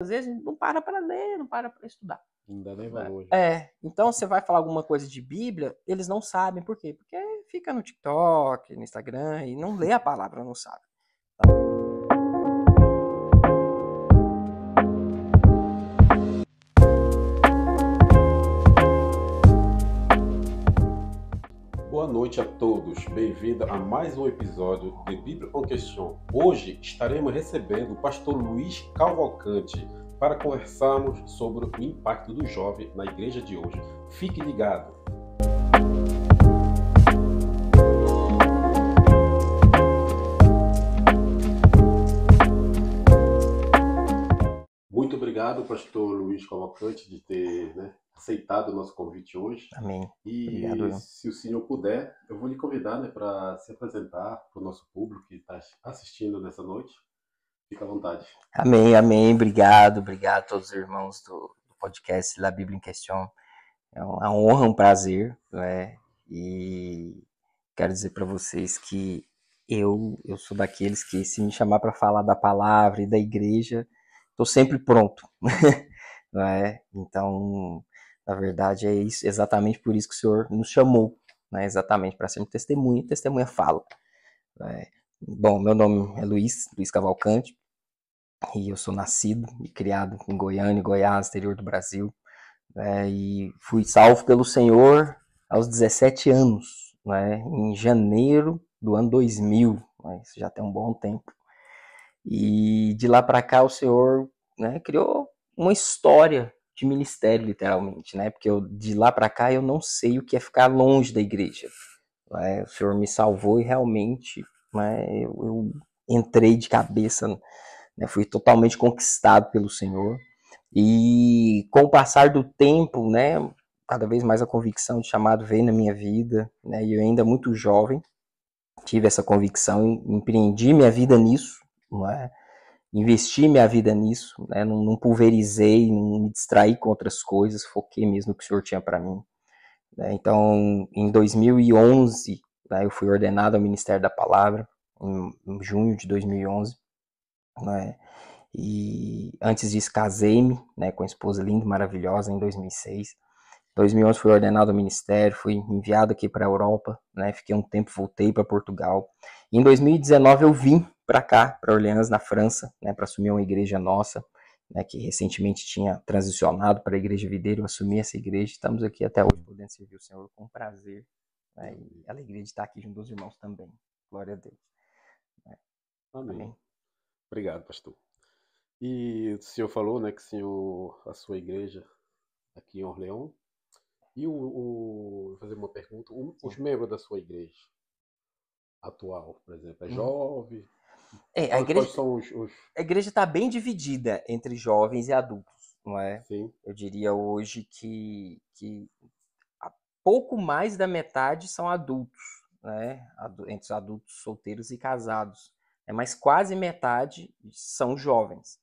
às vezes não para para ler, não para para estudar. Não dá nem Né? valor, né? Então você vai falar alguma coisa de Bíblia, eles não sabem. Por quê? Porque fica no TikTok, no Instagram e não lê a palavra, não sabe. Boa noite a todos, bem-vindo a mais um episódio de Bíblia en Question. Hoje estaremos recebendo o pastor Luiz Cavalcante para conversarmos sobre o impacto do jovem na igreja de hoje. Fique ligado! Muito obrigado, pastor Luiz Cavalcante, de ter aceitado o nosso convite hoje. Amém. Obrigado, E eu. se o senhor puder, eu vou lhe convidar, para se apresentar para o nosso público que está assistindo nessa noite. Fica à vontade. Amém, amém. Obrigado a todos os irmãos do podcast La Bíblia em Question. É uma honra, um prazer, né? E quero dizer para vocês que eu sou daqueles que, se me chamar para falar da palavra e da igreja, estou sempre pronto. Né? Então, na verdade, é isso, exatamente por isso que o Senhor nos chamou, né? Exatamente para ser um testemunho, e testemunha fala. Né? Bom, meu nome é Luiz Cavalcante, e eu sou nascido e criado em Goiânia, Goiás, interior do Brasil. E fui salvo pelo Senhor aos 17 anos, né, em janeiro do ano 2000, né, isso já tem um bom tempo. E de lá para cá o Senhor, né, criou uma história de ministério, literalmente, né, porque de lá para cá eu não sei o que é ficar longe da igreja. Né, o Senhor me salvou e realmente, né, eu entrei de cabeça, né, fui totalmente conquistado pelo Senhor. E com o passar do tempo, né, cada vez mais a convicção de chamado veio na minha vida, né, e eu ainda muito jovem tive essa convicção, empreendi minha vida nisso, não é? Investi minha vida nisso, né, não pulverizei, não me distraí com outras coisas, foquei mesmo no que o Senhor tinha para mim. Né? Então, em 2011, né, eu fui ordenado ao Ministério da Palavra, em junho de 2011, né? E antes disso casei-me, né, com uma esposa linda e maravilhosa em 2006. Em 2011 fui ordenado ao ministério, fui enviado aqui para a Europa, né, fiquei um tempo, voltei para Portugal. E em 2019 eu vim para cá, para Orleans, na França, né, para assumir uma igreja nossa, né, que recentemente tinha transicionado para a Igreja Videira. Eu assumi essa igreja, estamos aqui até hoje podendo servir o Senhor com prazer, né, e alegria de estar aqui junto dos irmãos também. Glória a Deus. Né. Amém. Amém. Obrigado, pastor. E o senhor falou, que a sua igreja aqui em Orleão. E vou fazer uma pergunta. Os Sim. membros da sua igreja atual, por exemplo, é Uhum. jovem? A Quais igreja são os... A igreja está bem dividida entre jovens e adultos, não é? Sim. Eu diria hoje que pouco mais da metade são adultos, né? Entre os adultos solteiros e casados. Mas quase metade são jovens.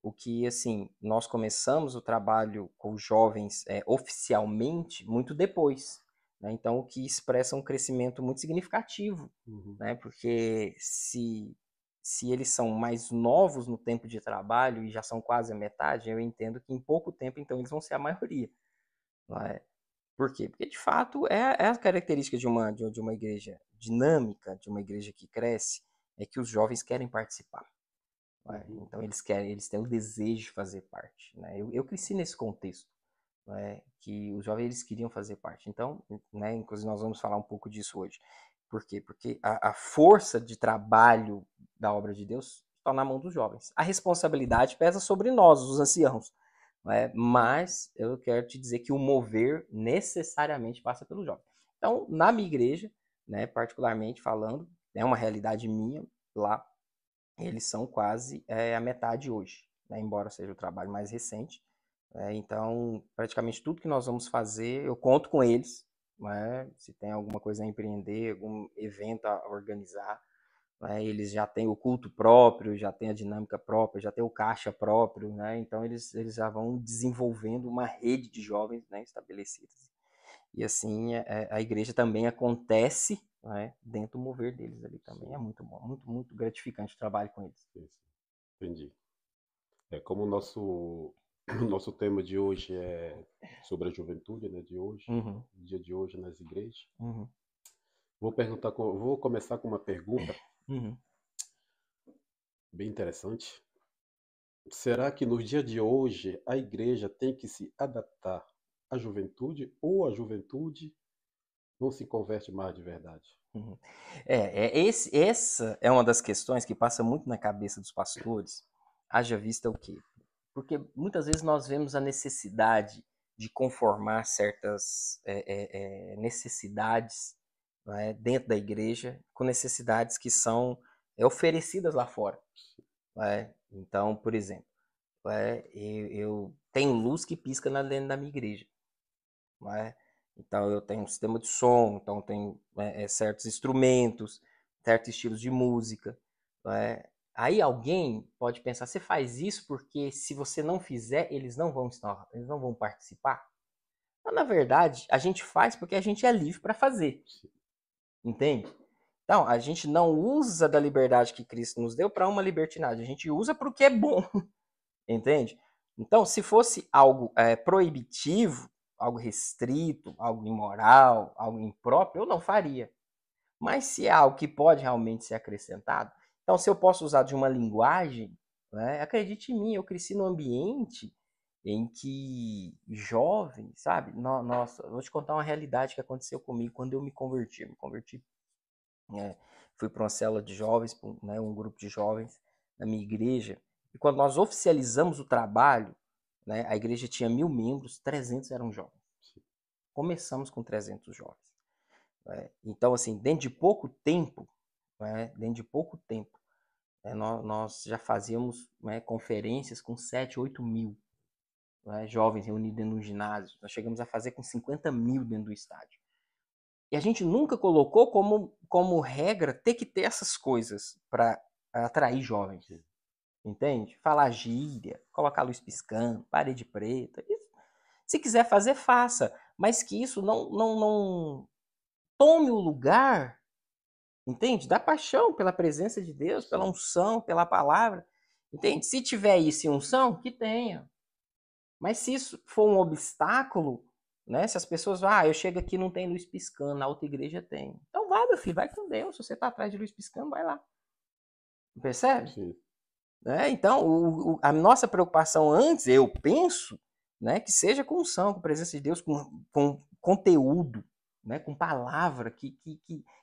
O que, assim, nós começamos o trabalho com jovens oficialmente muito depois. Né? Então, o que expressa um crescimento muito significativo. Uhum. Né? Porque se eles são mais novos no tempo de trabalho e já são quase a metade, eu entendo que em pouco tempo, então, eles vão ser a maioria. Não é? Por quê? Porque, de fato, é a característica de uma igreja dinâmica, de uma igreja que cresce, é que os jovens querem participar. Uhum. Então eles têm o desejo de fazer parte. Né? Eu cresci nesse contexto, né? Que os jovens eles queriam fazer parte. Então, né, inclusive nós vamos falar um pouco disso hoje. Por quê? Porque a força de trabalho da obra de Deus está na mão dos jovens. A responsabilidade pesa sobre nós, os anciãos. Né? Mas eu quero te dizer que o mover necessariamente passa pelo jovem. Então, na minha igreja, né, particularmente falando, é uma realidade minha lá, eles são quase a metade hoje, né? Embora seja o trabalho mais recente. Então, praticamente tudo que nós vamos fazer, eu conto com eles. Né? Se tem alguma coisa a empreender, algum evento a organizar, né? Eles já têm o culto próprio, já têm a dinâmica própria, já têm o caixa próprio. Né? Então, eles já vão desenvolvendo uma rede de jovens, né, estabelecidas. E assim, a igreja também acontece, né, dentro do mover deles ali também. É Sim. muito bom, muito, muito gratificante o trabalho com eles. Sim. Entendi. Como o nosso tema de hoje é sobre a juventude, né, de hoje, Uhum, dia de hoje nas igrejas. uhum, Vou começar com uma pergunta uhum. bem interessante. Será que no dia de hoje a igreja tem que se adaptar à juventude ou a juventude não se converte mais de verdade? Uhum. Essa é uma das questões que passa muito na cabeça dos pastores, haja vista o quê? Porque muitas vezes nós vemos a necessidade de conformar certas necessidades, né, dentro da igreja com necessidades que são oferecidas lá fora. Né? Então, por exemplo, eu tenho luz que pisca dentro da minha igreja. Né? Então eu tenho um sistema de som, então tenho certos instrumentos, certos estilos de música. Né? Aí alguém pode pensar, você faz isso porque se você não fizer, eles não vão participar. Mas, na verdade, a gente faz porque a gente é livre para fazer, entende? Então, a gente não usa da liberdade que Cristo nos deu para uma libertinagem, a gente usa para o que é bom, entende? Então, se fosse algo proibitivo, algo restrito, algo imoral, algo impróprio, eu não faria. Mas se é algo que pode realmente ser acrescentado, então se eu posso usar de uma linguagem, né, acredite em mim, eu cresci num ambiente em que jovens, sabe? Nossa, vou te contar uma realidade que aconteceu comigo quando eu me converti. Eu me converti, fui para uma célula de jovens, né, um grupo de jovens na minha igreja. E quando nós oficializamos o trabalho, né, a igreja tinha 1.000 membros, 300 eram jovens. Começamos com 300 jovens. Né? Então, assim, dentro de pouco tempo, nós já fazíamos, né, conferências com 7, 8 mil, né, jovens reunidos dentro de um ginásio. Nós chegamos a fazer com 50 mil dentro do estádio. E a gente nunca colocou como regra ter que ter essas coisas para atrair jovens. Entende? Falar gíria, colocar luz piscando, parede preta. Isso. Se quiser fazer, faça. Mas que isso não tome o lugar, entende? Da paixão pela presença de Deus, pela Sim, unção, pela palavra. Entende? Se tiver isso em unção, que tenha. Mas se isso for um obstáculo, né? Se as pessoas vão, eu chego aqui e não tem luz piscando, na outra igreja tem. Então vai, meu filho, vai com Deus. Se você está atrás de luz piscando, vai lá. Percebe? sim, Né? Então, a nossa preocupação antes, eu penso, né, que seja com unção, com presença de Deus, com conteúdo, né, com palavra que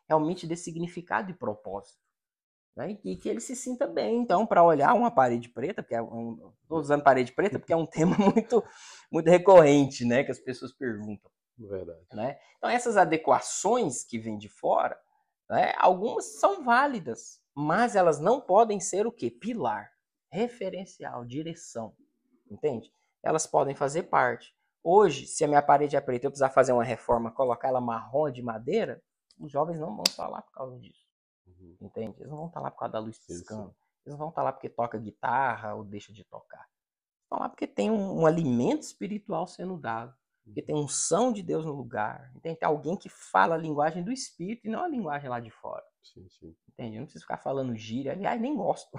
realmente dê significado e propósito. Né, e que ele se sinta bem, então, para olhar uma parede preta, porque estou usando parede preta porque é um tema muito recorrente, né, que as pessoas perguntam. verdade. Né? Então, essas adequações que vêm de fora, né, algumas são válidas, mas elas não podem ser o quê? Pilar, referencial, direção, entende? Elas podem fazer parte. Hoje, se a minha parede é preta e eu precisar fazer uma reforma, colocar ela marrom de madeira, os jovens não vão estar lá por causa disso, Uhum. entende? Eles não vão estar lá por causa da luz Sim, sim. piscando, eles não vão estar lá porque toca guitarra ou deixa de tocar. Estão lá porque tem um alimento espiritual sendo dado, porque tem unção de Deus no lugar, tem alguém que fala a linguagem do Espírito e não a linguagem lá de fora. Sim, sim. Entende? Eu não preciso ficar falando gíria, aliás, nem gosto.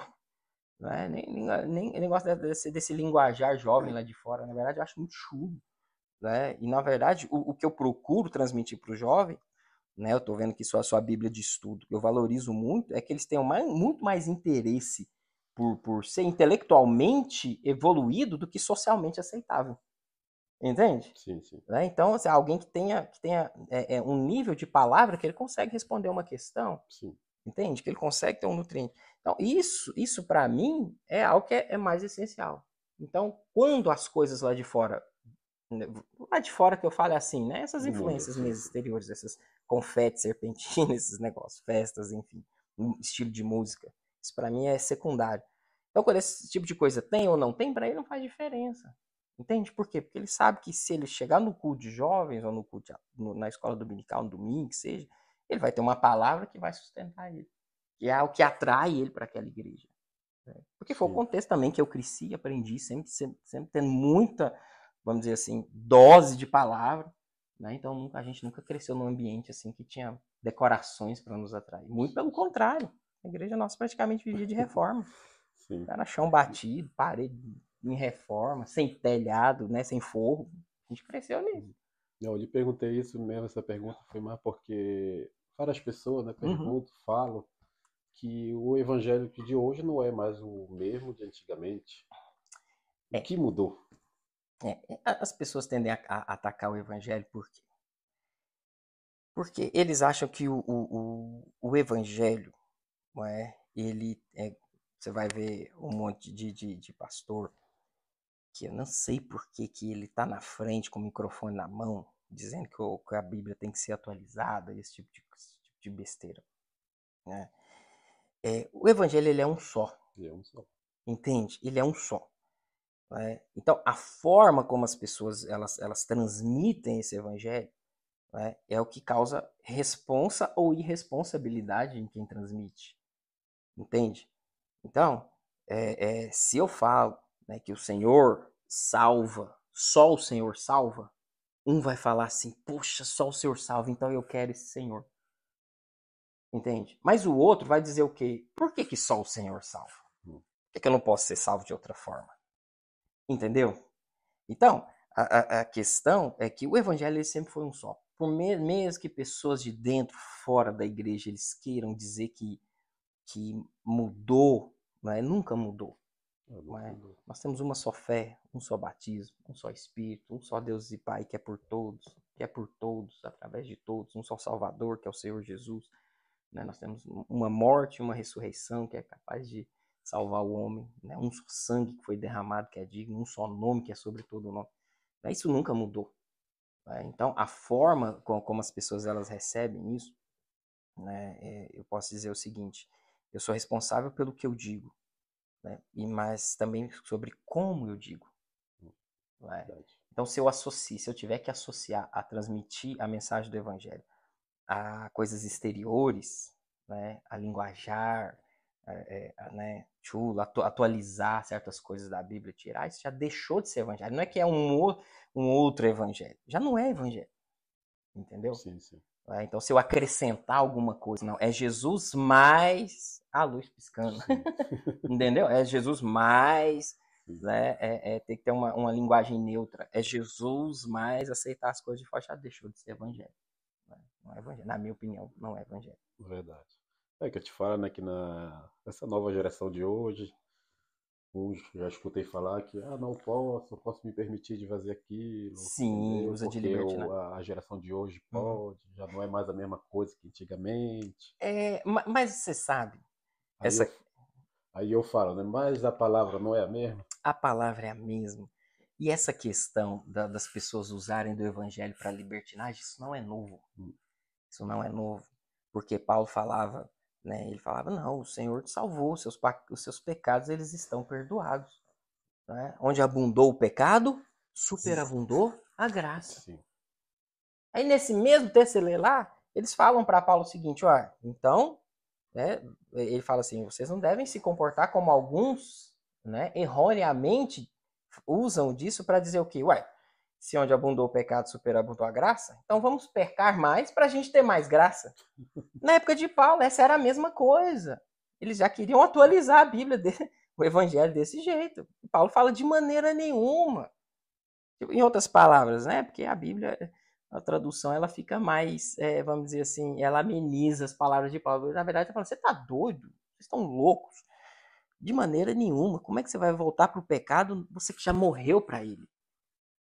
Né? Nem gosto desse linguajar jovem lá de fora. Na verdade, eu acho muito chulo. Né? E, na verdade, o que eu procuro transmitir para o jovem, né, eu estou vendo que isso é a sua Bíblia de estudo, que eu valorizo muito, é que eles tenham muito mais interesse por ser intelectualmente evoluído do que socialmente aceitável. Entende? Sim, sim. Né? Então, assim, alguém que tenha um nível de palavra que ele consegue responder uma questão, Sim. entende? Que ele consegue ter um nutriente. Então, isso para mim, é algo que é mais essencial. Então, quando as coisas lá de fora que eu falo é assim, né? Essas Do mundo, influências sim, minhas sim. exteriores, essas confetes, serpentinas, esses negócios, festas, enfim, um estilo de música, isso para mim é secundário. Então, quando esse tipo de coisa tem ou não tem, para ele não faz diferença. Entende por quê? Porque ele sabe que se ele chegar no culto de jovens ou no culto na escola dominical, no domingo, que seja, ele vai ter uma palavra que vai sustentar ele, que é o que atrai ele para aquela igreja. Né? Porque foi o Sim. contexto também que eu cresci, aprendi, sempre tendo muita, vamos dizer assim, dose de palavra. Né? Então a gente nunca cresceu num ambiente assim que tinha decorações para nos atrair. Muito pelo contrário. A igreja nossa praticamente vivia de reforma. Sim. Era chão batido, parede em reforma, sem telhado, né, sem forro. A gente cresceu nisso. Eu lhe perguntei isso mesmo, essa pergunta foi mais porque várias pessoas, né, Uhum. perguntam, falam que o evangelho de hoje não é mais o mesmo de antigamente. O É, que mudou? as pessoas tendem a atacar o evangelho por quê? Porque eles acham que o evangelho, não é, você vai ver um monte de pastor que eu não sei por que ele está na frente com o microfone na mão, dizendo que a Bíblia tem que ser atualizada, esse tipo de besteira. Né? O Evangelho ele é um só, É um só. entende? Ele é um só. Né? Então, a forma como as pessoas elas transmitem esse Evangelho, né, é o que causa responsa ou irresponsabilidade em quem transmite, entende? Então, se eu falo, né, que o Senhor salva, só o Senhor salva, um vai falar assim, poxa, só o Senhor salva, então eu quero esse Senhor. Entende? Mas o outro vai dizer o quê? Por que só o Senhor salva? Hum. Por que eu não posso ser salvo de outra forma? Entendeu? Então, a questão é que o evangelho ele sempre foi um só. Por mesmo que pessoas de dentro, fora da igreja, eles queiram dizer que mudou, mas nunca mudou. Mas nós temos uma só fé, um só batismo, um só Espírito, um só Deus e Pai que é por todos, através de todos, um só Salvador, que é o Senhor Jesus. Né? Nós temos uma morte, uma ressurreição que é capaz de salvar o homem, né? Um só sangue que foi derramado que é digno, um só nome que é sobre todo o nome. Isso nunca mudou. Né? Então, a forma como as pessoas elas recebem isso, né? Eu posso dizer o seguinte: eu sou responsável pelo que eu digo, né? Mas também sobre como eu digo. Né? Então, se eu tiver que associar a transmitir a mensagem do Evangelho a coisas exteriores, né, a linguajar, né, atualizar certas coisas da Bíblia, tirar, isso já deixou de ser evangelho. Não é que é um outro evangelho, já não é evangelho, entendeu? Sim, sim. Então, se eu acrescentar alguma coisa, não, é Jesus mais a luz piscando, entendeu? É Jesus mais, né, tem que ter uma linguagem neutra, é Jesus mais aceitar as coisas de fora, já deixou de ser evangelho. Não é evangelho. Na minha opinião, não é evangelho. Verdade. É que eu te falo, né, que nessa nova geração de hoje, uns já escutei falar que não posso me permitir de fazer aquilo, Sim, entendeu? usa de Porque libertinagem. a geração de hoje Uhum. pode, já não é mais a mesma coisa que antigamente. Mas você sabe, Aí essa, eu, aí eu falo, né, mas a palavra não é a mesma? a palavra é a mesma. E essa questão das pessoas usarem do evangelho para libertinagem, isso não é novo. Isso não é novo. Porque Paulo falava, né, ele falava, não, o Senhor te salvou, os seus pecados eles estão perdoados. Né? Onde abundou o pecado, superabundou a graça. Sim. Aí nesse mesmo texto ele lá, eles falam para Paulo o seguinte, ó, então, né, ele fala assim, vocês não devem se comportar como alguns, né, erroneamente usam disso para dizer o quê? Ué, se onde abundou o pecado superabundou a graça, então vamos pecar mais para a gente ter mais graça. Na época de Paulo, essa era a mesma coisa. Eles já queriam atualizar a Bíblia, o evangelho desse jeito. Paulo fala de maneira nenhuma. Em outras palavras, né? Porque a Bíblia, a tradução, ela fica mais, vamos dizer assim, ela ameniza as palavras de Paulo. Na verdade, tá falando, você tá doido? Vocês estão loucos? De maneira nenhuma. Como é que você vai voltar para o pecado, você que já morreu para ele?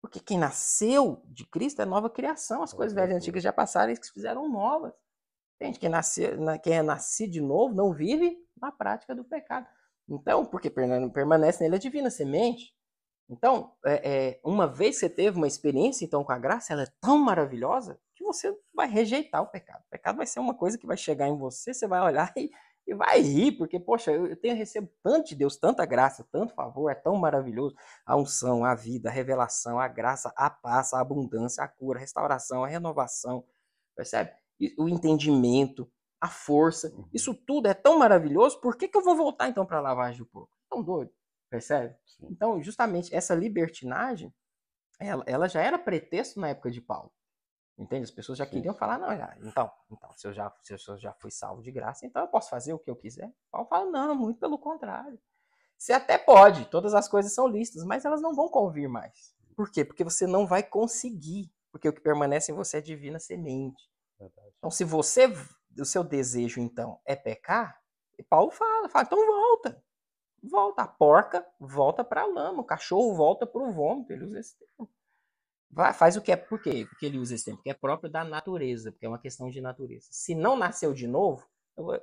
Porque quem nasceu de Cristo é nova criação. As coisas velhas e antigas já passaram e eles fizeram novas. Entende? Quem é nascido de novo não vive na prática do pecado. Então, porque permanece nele a divina semente. Então, uma vez que você teve uma experiência então com a graça, ela é tão maravilhosa que você vai rejeitar o pecado. O pecado vai ser uma coisa que vai chegar em você, você vai olhar e vai rir, porque, poxa, eu recebo tanto de Deus, tanta graça, tanto favor, é tão maravilhoso. A unção, a vida, a revelação, a graça, a paz, a abundância, a cura, a restauração, a renovação, percebe? O entendimento, a força, isso tudo é tão maravilhoso, por que eu vou voltar então para a lavagem do porco? Tão doido, percebe? Sim. Então, justamente essa libertinagem, ela já era pretexto na época de Paulo. Entende? As pessoas já queriam falar, não, então se eu já fui salvo de graça, então eu posso fazer o que eu quiser. Paulo fala, não, muito pelo contrário. Você até pode, todas as coisas são lícitas, mas elas não vão convir mais. Por quê? Porque você não vai conseguir, porque o que permanece em você é divina semente. Verdade. Então, se o seu desejo, então, é pecar, Paulo fala, então volta. A porca volta para a lama, o cachorro volta para o vômito, ele usa esse termo. Faz o que é, por quê? Porque ele usa esse termo, porque é próprio da natureza, porque é uma questão de natureza. Se não nasceu de novo,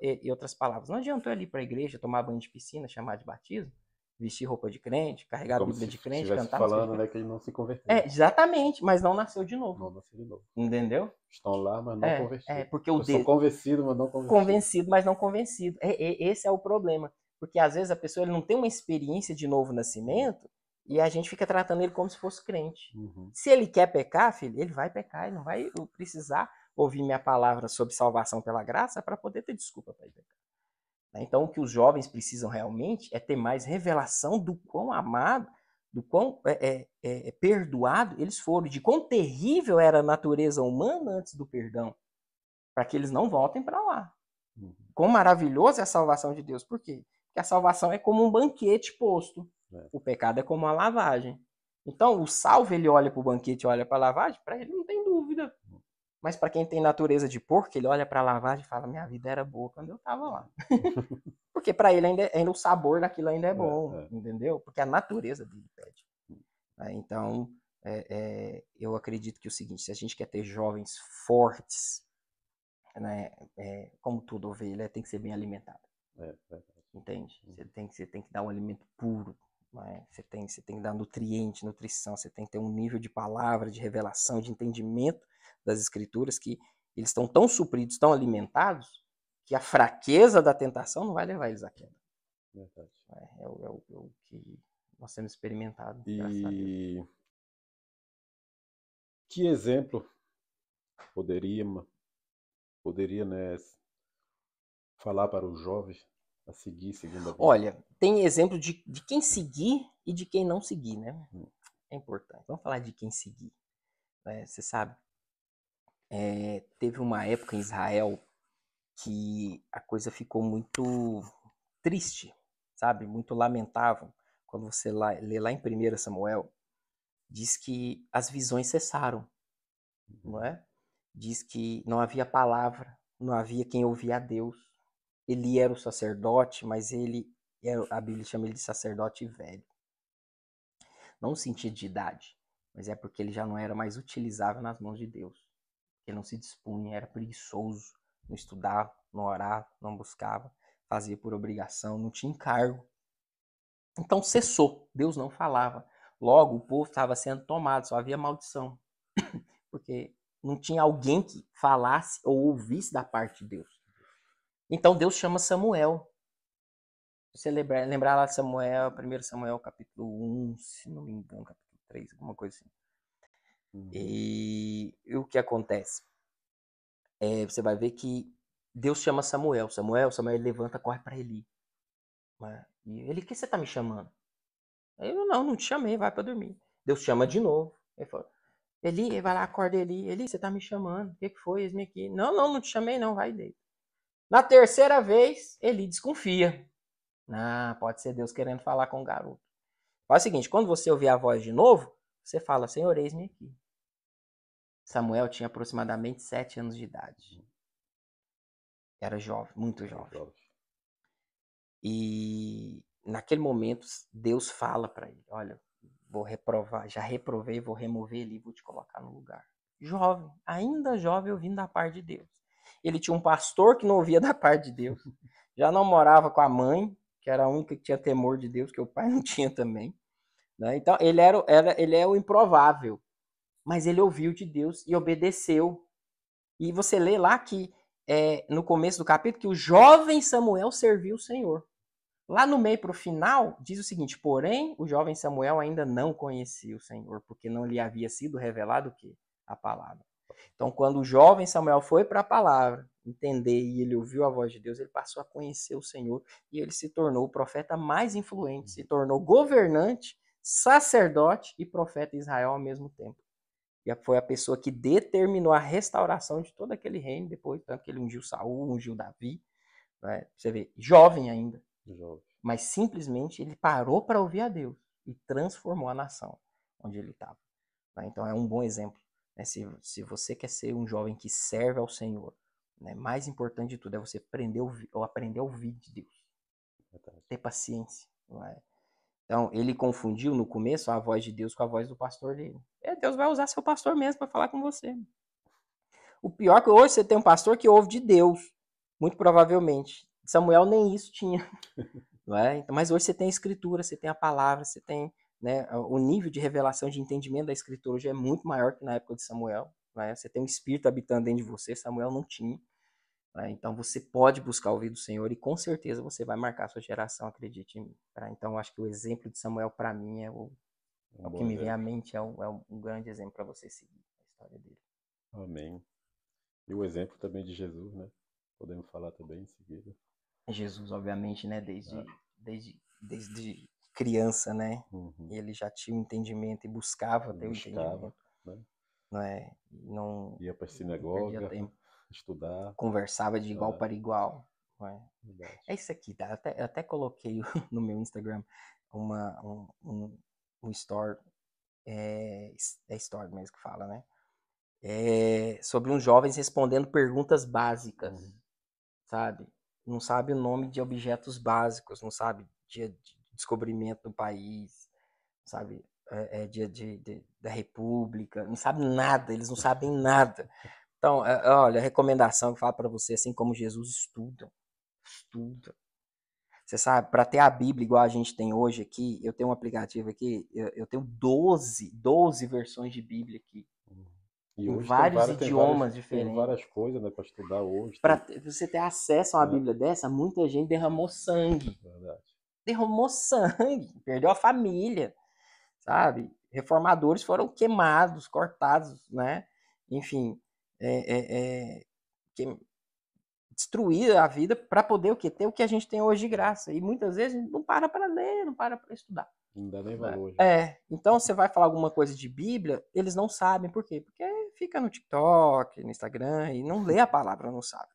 em outras palavras, não adiantou ele ir para a igreja, tomar banho de piscina, chamar de batismo, vestir roupa de crente, carregar a Bíblia de crente, cantar. Falando, né, que ele não se converteu. Exatamente, mas não nasceu de novo. Não nasceu de novo. Entendeu? Estão lá, mas não convertidos. Porque são convencidos, mas não convencidos. Convencido, mas não convencido. Esse é o problema. Porque às vezes a pessoa ele não tem uma experiência de novo nascimento e a gente fica tratando ele como se fosse crente. Uhum. Se ele quer pecar, filho, ele vai pecar, ele não vai precisar ouvir minha palavra sobre salvação pela graça para poder ter desculpa para ele pecar. Então, o que os jovens precisam realmente é ter mais revelação do quão amado, do quão perdoado eles foram, de quão terrível era a natureza humana antes do perdão, para que eles não voltem para lá. Uhum. Quão maravilhoso é a salvação de Deus. Por quê? Porque a salvação é como um banquete posto. O pecado é como uma lavagem. Então, o salvo, ele olha para o banquete e olha para a lavagem, para ele não tem dúvida. Mas para quem tem natureza de porco, ele olha para a lavagem e fala, minha vida era boa quando eu estava lá. Porque para ele ainda o sabor daquilo ainda é bom, entendeu? Porque a natureza dele pede. Então, eu acredito que é o seguinte, se a gente quer ter jovens fortes, né, como toda ovelha, tem que ser bem alimentada. Entende? Você tem que dar um alimento puro. Né? Você tem que dar nutrição, você tem que ter um nível de palavra, de revelação, de entendimento das escrituras, que eles estão tão supridos, tão alimentados, que a fraqueza da tentação não vai levar eles à queda. Verdade. É o que nós temos experimentado. E que exemplo poderia, né, falar para os jovens a seguir segundo a Bíblia? Olha, tem exemplo de quem seguir e de quem não seguir, né? É importante. Vamos falar de quem seguir. Você sabe, teve uma época em Israel que a coisa ficou muito triste, sabe? Muito lamentável. Quando você lê lá em 1 Samuel, diz que as visões cessaram, não é? Diz que não havia palavra, não havia quem ouvia a Deus. Ele era o sacerdote, mas a Bíblia chama ele de sacerdote velho. Não no sentido de idade, mas é porque ele já não era mais utilizável nas mãos de Deus. Ele não se dispunha, era preguiçoso, não estudava, não orava, não buscava, fazia por obrigação, não tinha encargo. Então cessou, Deus não falava. Logo, o povo estava sendo tomado, só havia maldição. Porque não tinha alguém que falasse ou ouvisse da parte de Deus. Então Deus chama Samuel. Você lembrar lá de Samuel, 1 Samuel capítulo 1, se não me engano, capítulo 3, alguma coisa assim. E o que acontece? Você vai ver que Deus chama Samuel. Samuel ele levanta, corre para Eli. E ele, o que você está me chamando? Eu, não te chamei, vai para dormir. Deus chama de novo. Ele fala, Eli, vai lá, acorda Eli. Eli, você está me chamando. O que foi? Eis-me aqui. Não te chamei não, vai dele. Na terceira vez, Eli desconfia. Pode ser Deus querendo falar com o garoto. Faz o seguinte, quando você ouvir a voz de novo, você fala, Senhor, eis-me aqui. Samuel tinha aproximadamente 7 anos de idade. Era jovem, muito jovem. E naquele momento, Deus fala para ele, olha, vou reprovar, já reprovei, vou remover ele e vou te colocar no lugar. Jovem, ainda jovem, ouvindo da parte de Deus. Ele tinha um pastor que não ouvia da parte de Deus. Já não morava com a mãe, que era a única que tinha temor de Deus, que o pai não tinha também. Né? Então, ele é o improvável. Mas ele ouviu de Deus e obedeceu. E você lê lá que, no começo do capítulo, que o jovem Samuel serviu o Senhor. Lá no meio para o final, diz o seguinte, porém, o jovem Samuel ainda não conhecia o Senhor, porque não lhe havia sido revelado o quê? A palavra. Então, quando o jovem Samuel foi para a palavra, entender e ele ouviu a voz de Deus, ele passou a conhecer o Senhor e ele se tornou o profeta mais influente, se tornou governante, sacerdote e profeta de Israel ao mesmo tempo. E foi a pessoa que determinou a restauração de todo aquele reino depois, tanto que ele ungiu Saul, ungiu Davi. Né? Você vê, jovem ainda. mas simplesmente ele parou para ouvir a Deus e transformou a nação onde ele estava. Né? Então é um bom exemplo. Né? Se você quer ser um jovem que serve ao Senhor, né? Mais importante de tudo é você aprender a ouvir de Deus. Ter paciência. Não é? Então, ele confundiu no começo a voz de Deus com a voz do pastor dele. Deus vai usar seu pastor mesmo para falar com você. O pior é que hoje você tem um pastor que ouve de Deus, muito provavelmente. Samuel nem isso tinha. Não é? Mas hoje você tem a escritura, você tem a palavra, você tem, né, o nível de revelação, de entendimento da escritura hoje é muito maior que na época de Samuel. Não é? Você tem um espírito habitando dentro de você, Samuel não tinha. Então você pode buscar ouvir do Senhor e com certeza você vai marcar a sua geração, acredite em mim. Então eu acho que o exemplo de Samuel para mim é o que me vem à mente, é um grande exemplo para você seguir a história dele. Amém. E o exemplo também de Jesus, né? Podemos falar também em seguida. Jesus, obviamente, né? Desde criança, né? Ele já tinha um entendimento e buscava ter o entendimento. Né? Não ia para a sinagoga, estudar. Conversava de igual para igual. É isso aqui, tá? Eu até coloquei no meu Instagram um story, é story mesmo que fala, né? Sobre uns jovens respondendo perguntas básicas, sabe? Não sabe o nome de objetos básicos, não sabe dia de descobrimento do país, sabe? Dia da República, não sabe nada, eles não sabem nada. Então, olha, a recomendação que eu falo para você, assim como Jesus, estuda. Você sabe, para ter a Bíblia igual a gente tem hoje aqui, eu tenho um aplicativo aqui, eu tenho 12 versões de Bíblia aqui. E em vários idiomas diferentes. Tem várias coisas, né, para estudar hoje. Para você ter acesso a uma Bíblia dessa, muita gente derramou sangue. Verdade. Derramou sangue, perdeu a família, sabe? Reformadores foram queimados, cortados, né? Enfim, destruir a vida para poder o quê? Ter o que a gente tem hoje de graça. E muitas vezes a gente não para para ler, não para para estudar. Não dá nem valor. Então você vai falar alguma coisa de Bíblia, eles não sabem. Por quê? Porque fica no TikTok, no Instagram e não lê a palavra, não sabe.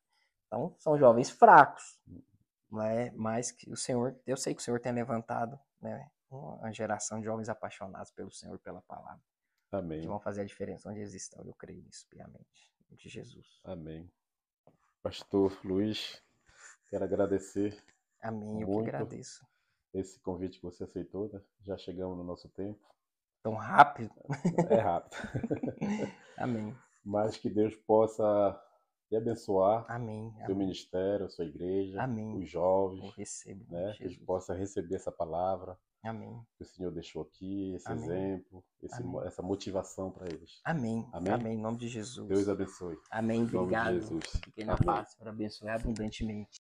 Então são jovens fracos. Mas que o Senhor, eu sei que o Senhor tem levantado, né, uma geração de jovens apaixonados pelo Senhor, pela palavra. Amém. Que vão fazer a diferença onde eles estão. Eu creio nisso piamente. De Jesus. Amém. Pastor Luiz, quero agradecer. Amém, eu que agradeço. Esse convite que você aceitou, né? Já chegamos no nosso tempo. Tão rápido? É rápido. Amém. Mas que Deus possa te abençoar. Amém. Seu ministério, sua igreja, Amém. Os jovens. Eu recebo, né? Que eles possam receber essa palavra. Amém. Que o Senhor deixou aqui, esse Amém. exemplo, essa motivação para eles. Amém. Amém. Amém. Em nome de Jesus. Deus abençoe. Amém. Obrigado. Em nome de Jesus. Fiquem na paz para abençoar abundantemente.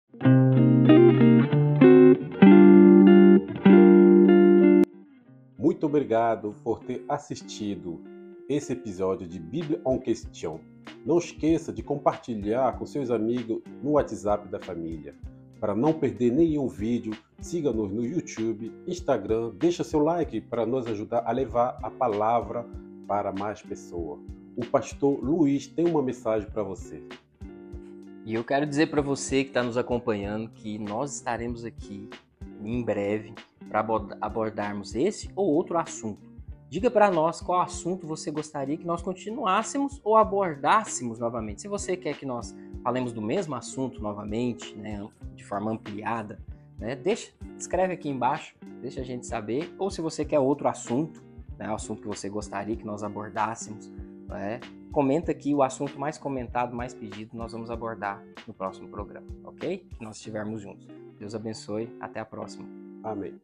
Muito obrigado por ter assistido esse episódio de Bíblia en Question. Não esqueça de compartilhar com seus amigos no WhatsApp da família. Para não perder nenhum vídeo, siga-nos no YouTube, Instagram, deixa seu like para nos ajudar a levar a palavra para mais pessoas. O pastor Luiz tem uma mensagem para você. E eu quero dizer para você que está nos acompanhando que nós estaremos aqui em breve para abordarmos esse ou outro assunto. Diga para nós qual assunto você gostaria que nós continuássemos ou abordássemos novamente. Se você quer que nós falemos do mesmo assunto novamente, né, de forma ampliada, né, escreve aqui embaixo, deixa a gente saber. Ou se você quer outro assunto, né, o assunto que você gostaria que nós abordássemos, né, comenta aqui o assunto mais comentado, mais pedido, nós vamos abordar no próximo programa, ok? Que nós estivermos juntos. Deus abençoe, até a próxima. Amém.